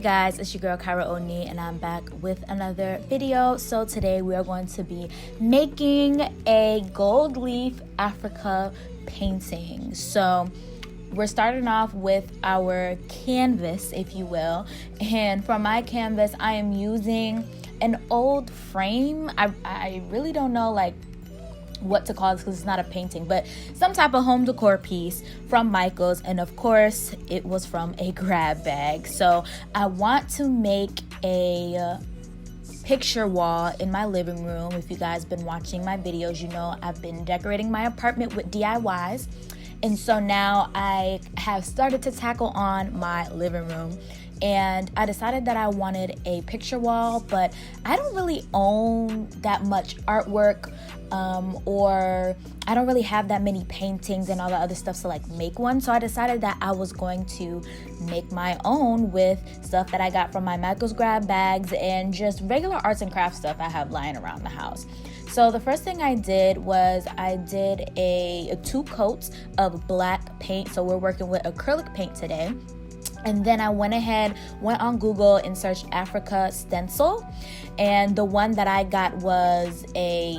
guys, it's your girl Kiryaoni and I'm back with another video. So today we are going to be making a gold leaf Africa painting. So we're starting off with our canvas, if you will, and for my canvas I am using an old frame. I really don't know like what to call this because it's not a painting, but some type of home decor piece from Michael's, and of course it was from a grab bag. So I want to make a picture wall in my living room. If you guys been watching my videos, you know I've been decorating my apartment with DIYs, and so now I have started to tackle on my living room. And I decided that I wanted a picture wall, but I don't really own that much artwork, or I don't really have that many paintings and all the other stuff to like make one. So I decided that I was going to make my own with stuff that I got from my Michael's grab bags and just regular arts and crafts stuff I have lying around the house. So the first thing I did was I did a 2 coats of black paint. So we're working with acrylic paint today. And then I went on Google and searched Africa stencil. And the one that I got was a,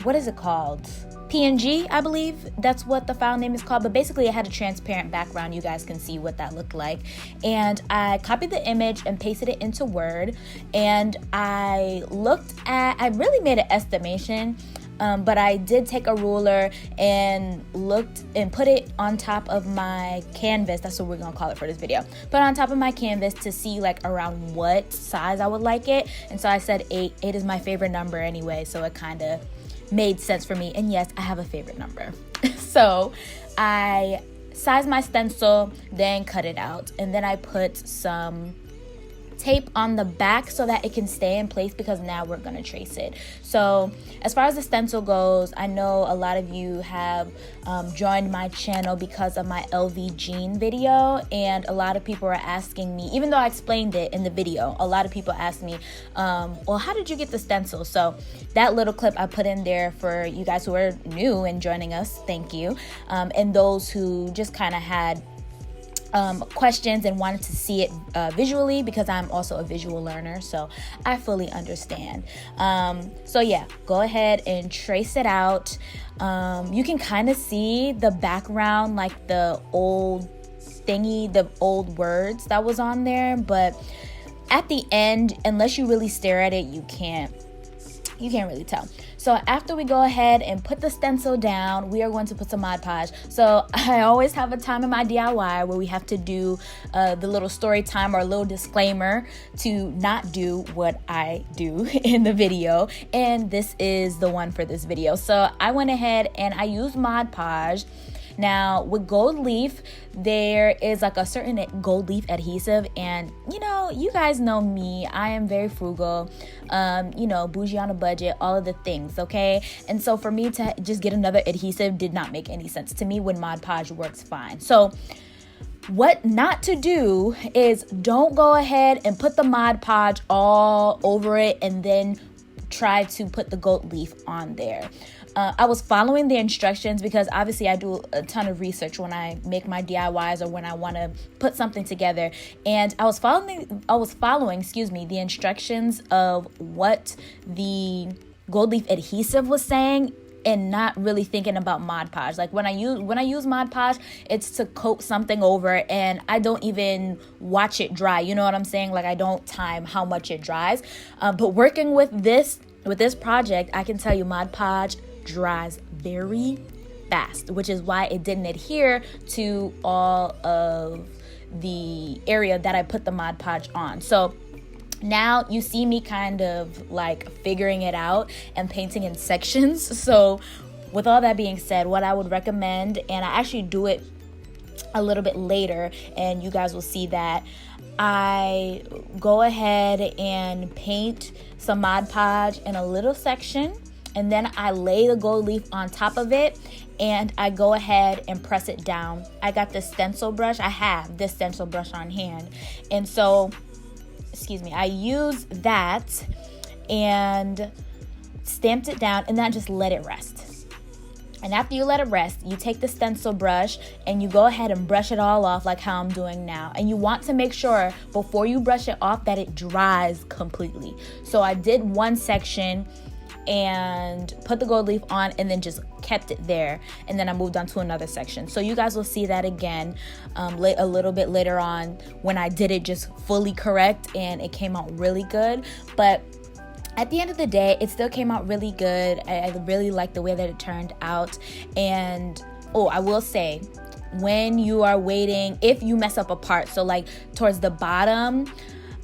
what is it called? PNG, I believe that's what the file name is called. But basically it had a transparent background. You guys can see what that looked like. And I copied the image and pasted it into Word. And I really made an estimation. But I did take a ruler and looked and put it on top of my canvas. That's what we're gonna call it for this video. Put it on top of my canvas to see like around what size I would like it. And so I said 8. 8 is my favorite number anyway, so it kind of made sense for me. And yes, I have a favorite number. So I sized my stencil, then cut it out, and then I put some tape on the back so that it can stay in place, because now we're going to trace it. So as far as the stencil goes, I know a lot of you have joined my channel because of my LV jean video, and a lot of people are asking me, even though I explained it in the video, a lot of people asked me, well, how did you get the stencil? So that little clip I put in there for you guys who are new and joining us, thank you, and those who just kind of had questions and wanted to see it visually, because I'm also a visual learner, so I fully understand. So yeah, go ahead and trace it out. You can kind of see the background, like the old thingy, the old words that was on there, but at the end, unless you really stare at it, you can't really tell. So after we go ahead and put the stencil down, we are going to put some Mod Podge. So I always have a time in my DIY where we have to do the little story time or a little disclaimer to not do what I do in the video. And this is the one for this video. So I went ahead and I used Mod Podge. Now with gold leaf, there is like a certain gold leaf adhesive, and you know, you guys know me, I am very frugal, you know, bougie on a budget, all of the things, okay? And so for me to just get another adhesive did not make any sense to me when Mod Podge works fine. So what not to do is don't go ahead and put the Mod Podge all over it and then try to put the gold leaf on there. I was following the instructions because obviously I do a ton of research when I make my DIYs or when I want to put something together. And I was following, the instructions of what the gold leaf adhesive was saying, and not really thinking about Mod Podge. Like when I use Mod Podge, it's to coat something over, and I don't even watch it dry. You know what I'm saying? Like I don't time how much it dries. But working with this project, I can tell you Mod Podge dries very fast, which is why it didn't adhere to all of the area that I put the Mod Podge on. So now you see me kind of like figuring it out and painting in sections. So with all that being said, what I would recommend, and I actually do it a little bit later and you guys will see that, I go ahead and paint some Mod Podge in a little section, and then I lay the gold leaf on top of it and I go ahead and press it down. I got this stencil brush. I have this stencil brush on hand, and so I use that and stamped it down, and then I just let it rest. And after you let it rest, you take the stencil brush and you go ahead and brush it all off like how I'm doing now. And you want to make sure before you brush it off that it dries completely. So I did one section and put the gold leaf on and then just kept it there, and then I moved on to another section. So you guys will see that again a little bit later on when I did it just fully correct and it came out really good. But at the end of the day, it still came out really good. I really like the way that it turned out. And I will say, when you are waiting, if you mess up a part, so like towards the bottom,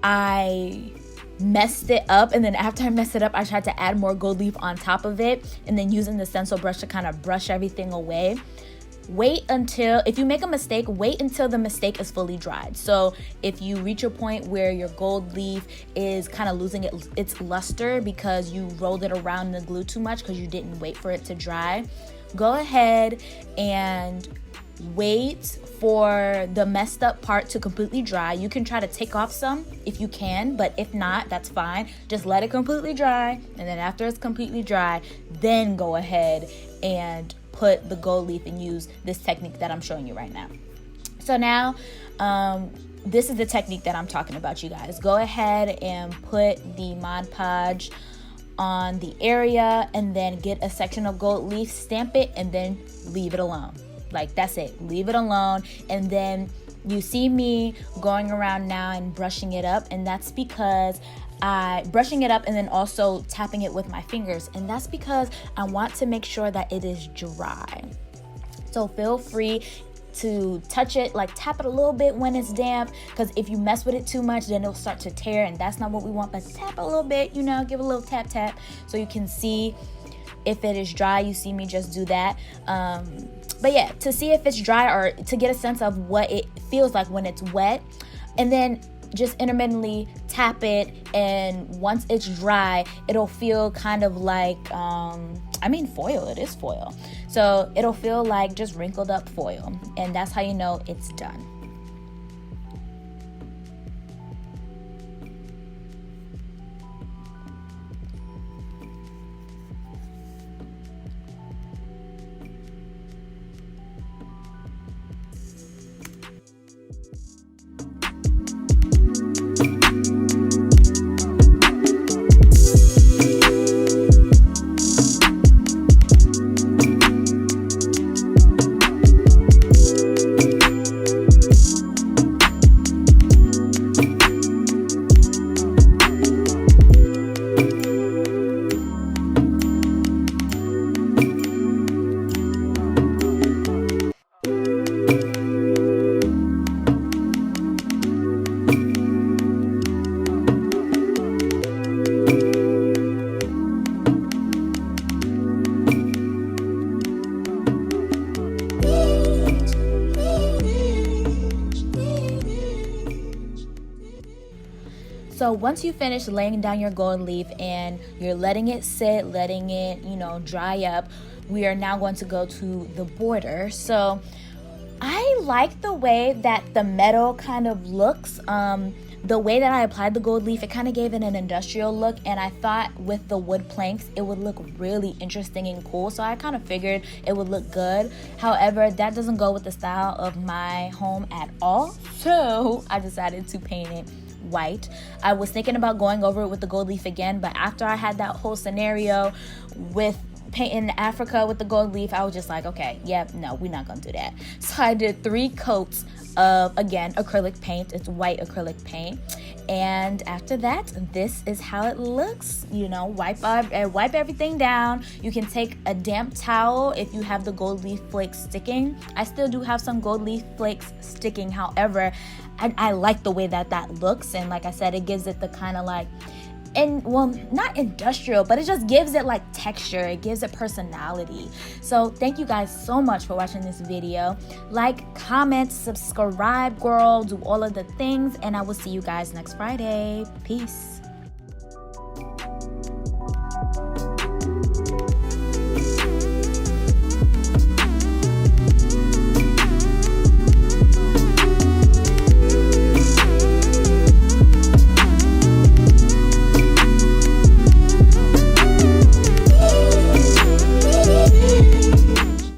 I messed it up, and then after I messed it up, I tried to add more gold leaf on top of it, and then using the stencil brush to kind of brush everything away. If you make a mistake, wait until the mistake is fully dried. So if you reach a point where your gold leaf is kind of losing its luster because you rolled it around in the glue too much because you didn't wait for it to dry, go ahead and wait for the messed up part to completely dry. You can try to take off some if you can, but if not, that's fine. Just let it completely dry, and then after it's completely dry, then go ahead and put the gold leaf and use this technique that I'm showing you right now. So now, this is the technique that I'm talking about, you guys. Go ahead and put the Mod Podge on the area and then get a section of gold leaf, stamp it, and then leave it alone. Like, that's it, leave it alone. And then you see me going around now and brushing it up, and that's because brushing it up and then also tapping it with my fingers, and that's because I want to make sure that it is dry. So feel free to touch it, like tap it a little bit when it's damp, because if you mess with it too much, then it'll start to tear, and that's not what we want. But tap a little bit, give a little tap tap so you can see if it is dry. You see me just do that. But yeah, to see if it's dry or to get a sense of what it feels like when it's wet, and then just intermittently tap it, and once it's dry, it'll feel kind of like foil. It is foil, so it'll feel like just wrinkled up foil, and that's how you know it's done. So once you finish laying down your gold leaf and you're letting it sit, letting it, dry up, we are now going to go to the border. So I like the way that the metal kind of looks. The way that I applied the gold leaf, it kind of gave it an industrial look, and I thought with the wood planks it would look really interesting and cool, so I kind of figured it would look good. However, that doesn't go with the style of my home at all, so I decided to paint it white. I was thinking about going over it with the gold leaf again, but after I had that whole scenario with painting Africa with the gold leaf, I was just like, okay, no, we're not gonna do that. So I did 3 coats of, again, acrylic paint. It's white acrylic paint, and after that, this is how it looks. Wipe everything down. You can take a damp towel if you have the gold leaf flakes sticking. I still do have some gold leaf flakes sticking, however, I like the way that looks, and like I said, it gives it the kind of like, not industrial, but it just gives it like texture. It gives it personality. So thank you guys so much for watching this video. Like, comment, subscribe, girl, do all of the things, and I will see you guys next Friday. Peace.